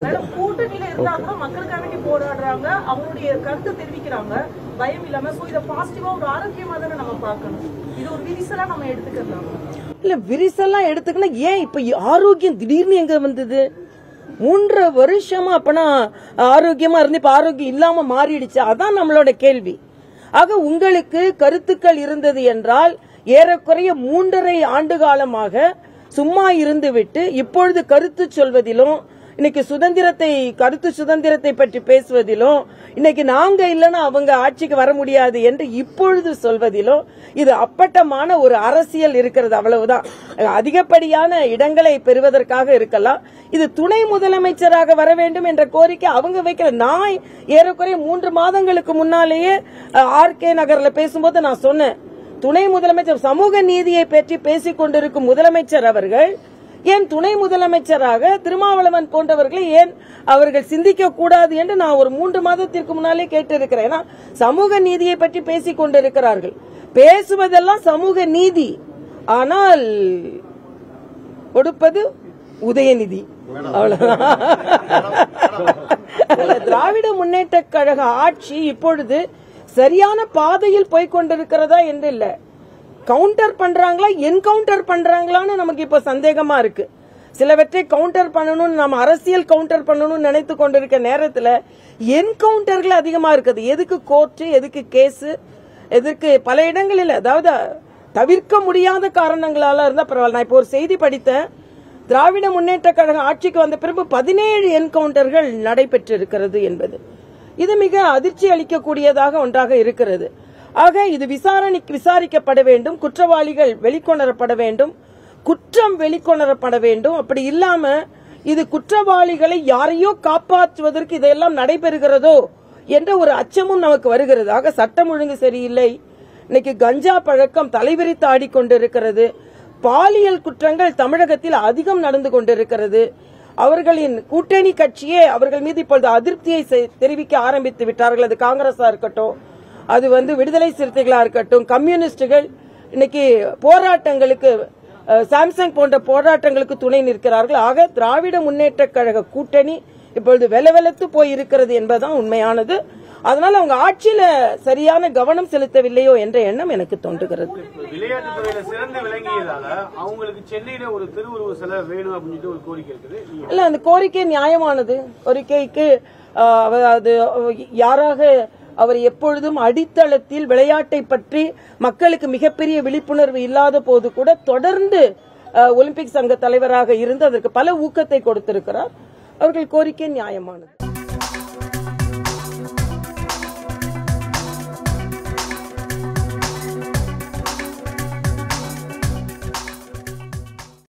கூட்டணியில இருந்தா கூட மக்களுக்காக வேண்டி போராடுறாங்க, அவங்களுடைய கருத்து தெரிவிக்கிறாங்க, பயம் இல்லாம. சோ இத பாசிட்டிவா ஒரு ஆரோக்கியமா தானே நம்ம பார்க்கணும். இது ஒரு விரிசலா நம்ம எடுத்துக்கலாம். இல்ல விரிசலா எடுத்துக்கணும். ஏன் இப்ப ஆரோக்கியம் திடீர்னு எங்க வந்தது? 3 வருஷமா அப்பனா ஆரோக்கியமா இருந்து இப்ப ஆரோக்கியம் இல்லாம மாறிடுச்சு. அதான் நம்மளோட கேள்வி. ஆக உங்களுக்கு கருத்துக்கள் இருந்தது என்றால் ஏறக்குறைய 3.5 ஆண்டு காலமாக சும்மா இருந்து விட்டு இப்பொழுது கருத்து சொல்வதிலும் இன்னைக்கு கருத்து சுதந்திரத்தை பற்றி பேசுவதிலும் இன்னைக்கு நாங்க இல்லைன்னா அவங்க ஆட்சிக்கு வர முடியாது என்று இப்பொழுது சொல்வதிலும் இது அப்பட்டமான ஒரு அரசியல் இருக்கிறது. அவ்வளவுதான். அதிகப்படியான இடங்களை பெறுவதற்காக இருக்கலாம். இது துணை முதலமைச்சராக வர வேண்டும் என்ற கோரிக்கை அவங்க வைக்கல. நான் ஏறக்குறைய 3 மாதங்களுக்கு முன்னாலேயே RK நகர்ல பேசும்போது நான் சொன்னேன், துணை முதலமைச்சர் சமூக நீதியை பற்றி பேசிக் கொண்டிருக்கும் முதலமைச்சர் அவர்கள் ஏன் துணை முதலமைச்சராக திருமாவளவன் போன்றவர்களை ஏன் அவர்கள் சிந்திக்க கூடாது என்று நான் ஒரு 3 மாதத்திற்கு முன்னாலே கேட்டிருக்கிறேன். ஏன்னா சமூக நீதியை பற்றி பேசிக் கொண்டிருக்கிறார்கள். பேசுவதெல்லாம் சமூக நீதி, ஆனால் கொடுப்பது உதயநிதி. அவ்வளவுதான். திராவிட முன்னேற்ற கழக ஆட்சி இப்பொழுது சரியான பாதையில் போய்கொண்டிருக்கிறதா என்று இல்ல, கவுண்டர் பண்றாங்களா என்கவுண்டர் பண்றாங்களான்னு நமக்கு இப்ப சந்தேகமா இருக்கு. சிலவற்றை கவுண்டர் பண்ணணும், நம்ம அரசியல் கவுண்டர் பண்ணணும்னு நினைத்து கொண்டிருக்க நேரத்தில் என்கவுண்டர்கள் அதிகமா இருக்குது. எதுக்கு கோர்ட், எதுக்கு கேஸ், எதுக்கு பல இடங்களில், அதாவது தவிர்க்க முடியாத காரணங்களால இருந்தா பரவாயில்ல. நான் இப்போ ஒரு செய்தி படித்தேன், திராவிட முன்னேற்ற கழக ஆட்சிக்கு வந்த பிறகு 17 என்கவுண்டர்கள் நடைபெற்றிருக்கிறது என்பது. இது மிக அதிர்ச்சி அளிக்கக்கூடியதாக ஒன்றாக இருக்கிறது. ஆக இது விசாரிக்கப்பட வேண்டும், குற்றவாளிகள் வெளிக்கொணரப்பட வேண்டும், குற்றம் வெளிக்கொணரப்பட வேண்டும். அப்படி இல்லாம இது குற்றவாளிகளை யாரையோ காப்பாற்றுவதற்கு இதெல்லாம் நடைபெறுகிறதோ என்ற ஒரு அச்சமும் நமக்கு வருகிறது. ஆக சட்டம் ஒழுங்கு சரியில்லை. இன்னைக்கு கஞ்சா பழக்கம் தலைவிரித்து ஆடிக்கொண்டிருக்கிறது. பாலியல் குற்றங்கள் தமிழகத்தில் அதிகம் நடந்து கொண்டிருக்கிறது. அவர்களின் கூட்டணி கட்சியே அவர்கள் மீது இப்பொழுது அதிருப்தியை தெரிவிக்க ஆரம்பித்து விட்டார்கள். அது காங்கிரஸா இருக்கட்டும், அது விடுதலை சிறுத்தைகளா இருக்கட்டும், கம்யூனிஸ்டுகள் இன்னைக்கு போராட்டங்களுக்கு, சாம்சங் போன்ற போராட்டங்களுக்கு துணை நிற்கிறார்கள். ஆக திராவிட முன்னேற்ற கழக கூட்டணி இப்பொழுது வெலவெலத்து போய் இருக்கிறது என்பதுதான் உண்மையானது. அதனால அவங்க ஆட்சியில சரியான கவனம் செலுத்தவில்லையோ என்ற எண்ணம் எனக்கு தோன்றுகிறது. விளையாட்டுத்துறையில சிறந்து விளங்கியதால அவங்களுக்கு சென்னையில ஒரு திருவுருவ சிலை வேணும் அப்படின்னு ஒரு கோரிக்கை இருக்குது. இல்ல, அந்த கோரிக்கை நியாயமானது. கோரிக்கைக்கு அது யாராக அவர் எப்பொழுதும் அடித்தளத்தில் விளையாட்டை பற்றி மக்களுக்கு மிகப்பெரிய விழிப்புணர்வு இல்லாத போது கூட தொடர்ந்து ஒலிம்பிக் சங்க தலைவராக இருந்து அதற்கு பல ஊக்கத்தை கொடுத்திருக்கிறார். அவர்கள் கோரிக்கை நியாயமானது.